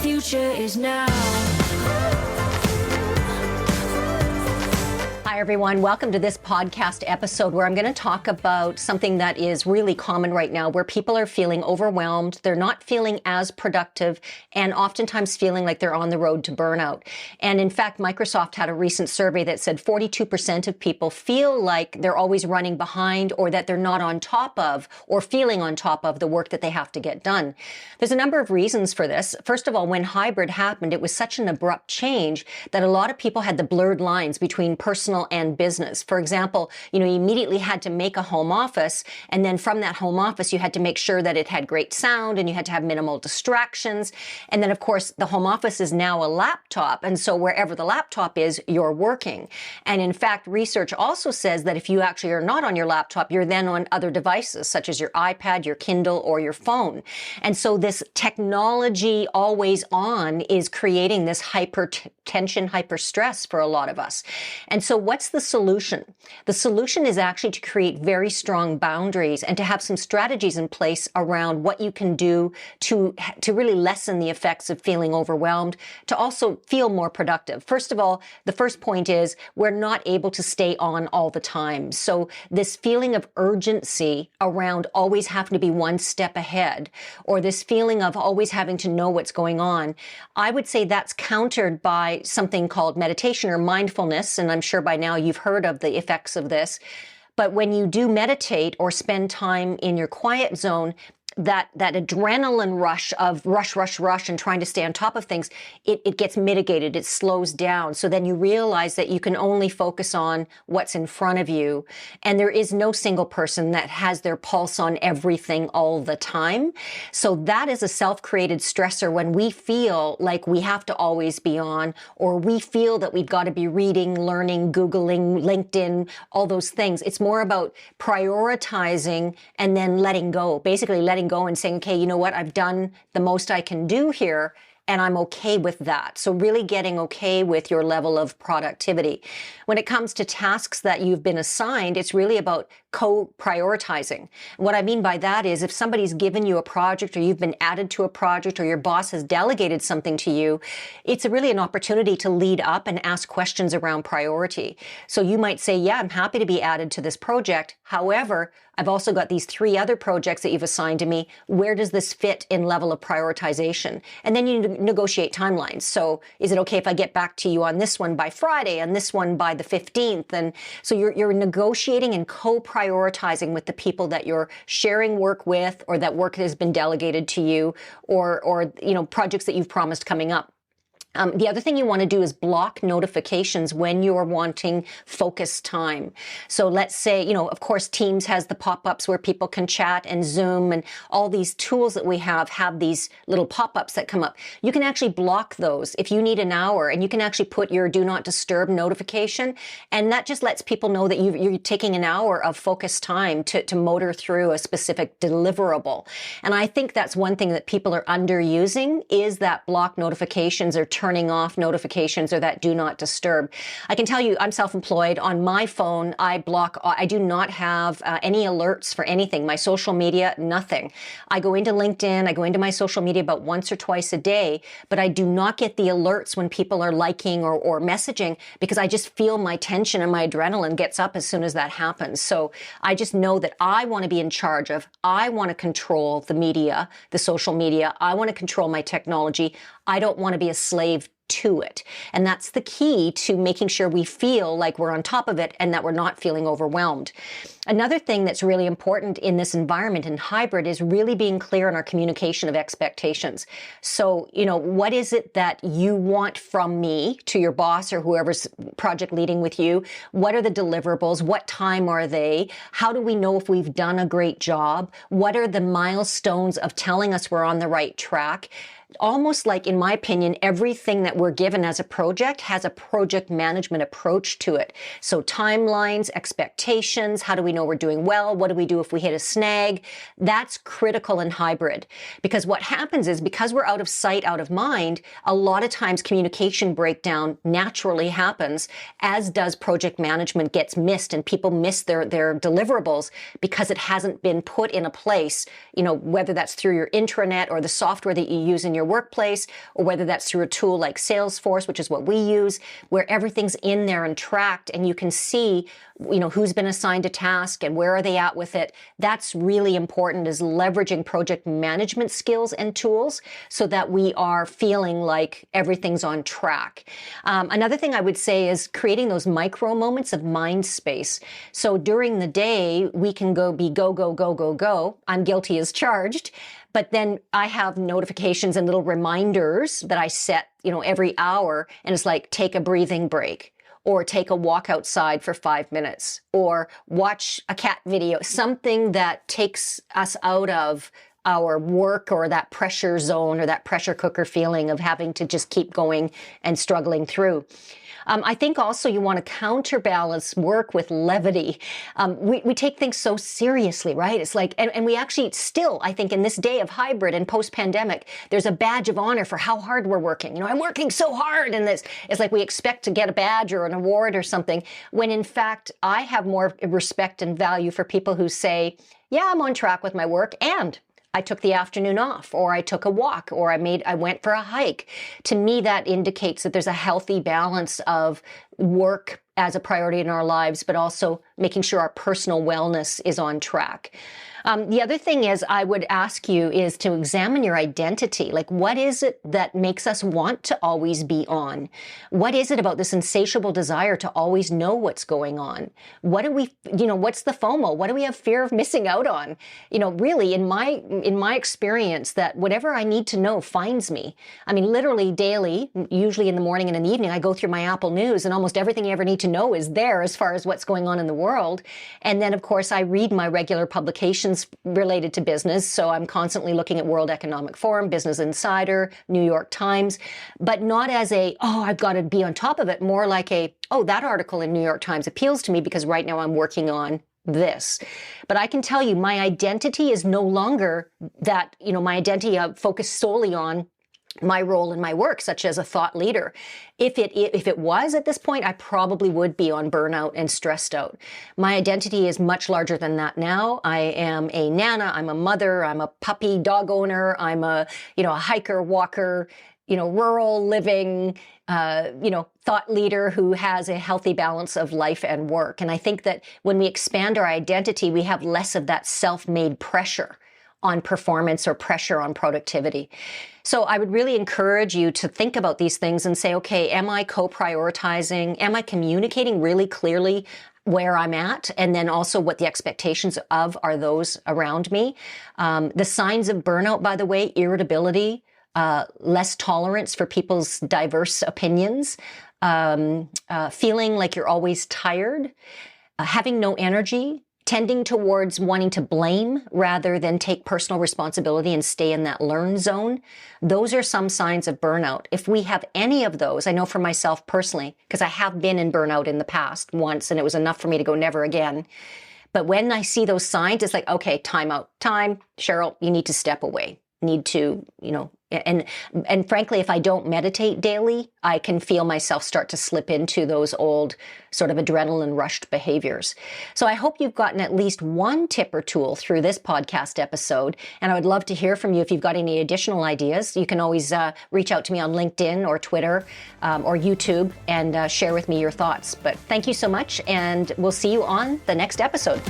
future is now. Hi, everyone. Welcome to this podcast episode where I'm going to talk about something that is really common right now, where people are feeling overwhelmed. They're not feeling as productive and oftentimes feeling like they're on the road to burnout. And in fact, Microsoft had a recent survey that said 42% of people feel like they're always running behind or that they're not on top of or feeling on top of the work that they have to get done. There's a number of reasons for this. First of all, when hybrid happened, it was such an abrupt change that a lot of people had the blurred lines between personal and business. For example, you immediately had to make a home office, and then from that home office, you had to make sure that it had great sound and you had to have minimal distractions. And then, of course, the home office is now a laptop, and so wherever the laptop is, you're working. And in fact, research also says that if you actually are not on your laptop, you're then on other devices, such as your iPad, your Kindle, or your phone. And so this technology always on is creating this hypertension, hyper stress for a lot of us. And so what's the solution? The solution is actually to create very strong boundaries and to have some strategies in place around what you can do to really lessen the effects of feeling overwhelmed, to also feel more productive. First of all, the first point is we're not able to stay on all the time. So this feeling of urgency around always having to be one step ahead, or this feeling of always having to know what's going on, I would say that's countered by something called meditation or mindfulness. And I'm sure by now you've heard of the effects of this. But when you do meditate or spend time in your quiet zone, that adrenaline rush of rush and trying to stay on top of things, it gets mitigated, it slows down. So then you realize that you can only focus on what's in front of you. And there is no single person that has their pulse on everything all the time. So that is a self-created stressor when we feel like we have to always be on, or we feel that we've got to be reading, learning, Googling, LinkedIn, all those things. It's more about prioritizing and then letting go, basically letting go and saying, okay, you know what, I've done the most I can do here, and I'm okay with that. So really getting okay with your level of productivity. When it comes to tasks that you've been assigned, it's really about co-prioritizing. What I mean by that is if somebody's given you a project, or you've been added to a project, or your boss has delegated something to you, it's really an opportunity to lead up and ask questions around priority. So you might say, yeah, I'm happy to be added to this project. However, I've also got these 3 other projects that you've assigned to me. Where does this fit in level of prioritization? And then you negotiate timelines. So is it okay if I get back to you on this one by Friday and this one by the 15th? And so you're negotiating and co-prioritizing with the people that you're sharing work with, or that work has been delegated to you, or projects that you've promised coming up. The other thing you want to do is block notifications when you're wanting focused time. So let's say, of course, Teams has the pop-ups where people can chat, and Zoom and all these tools that we have these little pop-ups that come up. You can actually block those if you need an hour, and you can actually put your do not disturb notification. And that just lets people know that you're taking an hour of focused time to motor through a specific deliverable. And I think that's one thing that people are underusing, is that block notifications or turning off notifications, or that do not disturb. I can tell you, I'm self-employed. On my phone, I do not have any alerts for anything. My social media, nothing. I go into LinkedIn, I go into my social media about once or twice a day, but I do not get the alerts when people are liking or messaging, because I just feel my tension and my adrenaline gets up as soon as that happens. So I just know that I want to be in charge of, I want to control the media, the social media. I want to control my technology. I don't want to be a slave to it. And that's the key to making sure we feel like we're on top of it and that we're not feeling overwhelmed. Another thing that's really important in this environment in hybrid is really being clear on our communication of expectations. So, what is it that you want from me to your boss or whoever's project leading with you? What are the deliverables? What time are they? How do we know if we've done a great job? What are the milestones of telling us we're on the right track? Almost like, in my opinion, everything that we're given as a project has a project management approach to it. So timelines, expectations, how do we know we're doing well? What do we do if we hit a snag? That's critical in hybrid, because what happens is, because we're out of sight, out of mind, a lot of times communication breakdown naturally happens, as does project management gets missed, and people miss their deliverables because it hasn't been put in a place, whether that's through your intranet or the software that you use in your workplace, or whether that's through a tool like Salesforce, which is what we use, where everything's in there and tracked, and you can see, who's been assigned a task and where are they at with it. That's really important, is leveraging project management skills and tools so that we are feeling like everything's on track. Another thing I would say is creating those micro moments of mind space. So during the day, we can be go, go, go, go, go. I'm guilty as charged. But then I have notifications and little reminders that I set, every hour. And it's like, take a breathing break, or take a walk outside for 5 minutes, or watch a cat video, something that takes us out of our work or that pressure zone or that pressure cooker feeling of having to just keep going and struggling through. I think also you want to counterbalance work with levity. We take things so seriously, right? It's like, and we actually still, I think in this day of hybrid and post-pandemic, there's a badge of honor for how hard we're working. I'm working so hard, and it's like we expect to get a badge or an award or something, when in fact, I have more respect and value for people who say, yeah, I'm on track with my work, and I took the afternoon off, or I took a walk, or I went for a hike. To me, that indicates that there's a healthy balance of work as a priority in our lives, but also making sure our personal wellness is on track. The other thing is, I would ask you is to examine your identity. Like, what is it that makes us want to always be on? What is it about this insatiable desire to always know what's going on? What do we, what's the FOMO? What do we have fear of missing out on? Really, in my experience, that whatever I need to know finds me. I mean, literally daily, usually in the morning and in the evening, I go through my Apple News, and almost everything you ever need to know is there as far as what's going on in the world. And then, of course, I read my regular publications related to business. So I'm constantly looking at World Economic Forum, Business Insider, New York Times, but not as I've got to be on top of it, more like that article in New York Times appeals to me because right now I'm working on this. But I can tell you, my identity is no longer that, my identity focused solely on my role in my work, such as a thought leader. If it was at this point, I probably would be on burnout and stressed out. My identity is much larger than that now. I am a nana, I'm a mother, I'm a puppy dog owner, I'm a hiker, walker, rural living, thought leader who has a healthy balance of life and work. And I think that when we expand our identity, we have less of that self-made pressure on performance or pressure on productivity. So I would really encourage you to think about these things and say, okay, am I co-prioritizing? Am I communicating really clearly where I'm at? And then also what the expectations of are those around me. The signs of burnout, by the way, irritability, less tolerance for people's diverse opinions, feeling like you're always tired, having no energy, tending towards wanting to blame rather than take personal responsibility and stay in that learn zone. Those are some signs of burnout. If we have any of those, I know for myself personally, because I have been in burnout in the past once, and it was enough for me to go never again. But when I see those signs, it's like, okay, time out. Time, Cheryl, you need to step away. Need to, and frankly, if I don't meditate daily, I can feel myself start to slip into those old sort of adrenaline rushed behaviors. So I hope you've gotten at least one tip or tool through this podcast episode. And I would love to hear from you if you've got any additional ideas. You can always reach out to me on LinkedIn or Twitter or YouTube and share with me your thoughts. But thank you so much. And we'll see you on the next episode.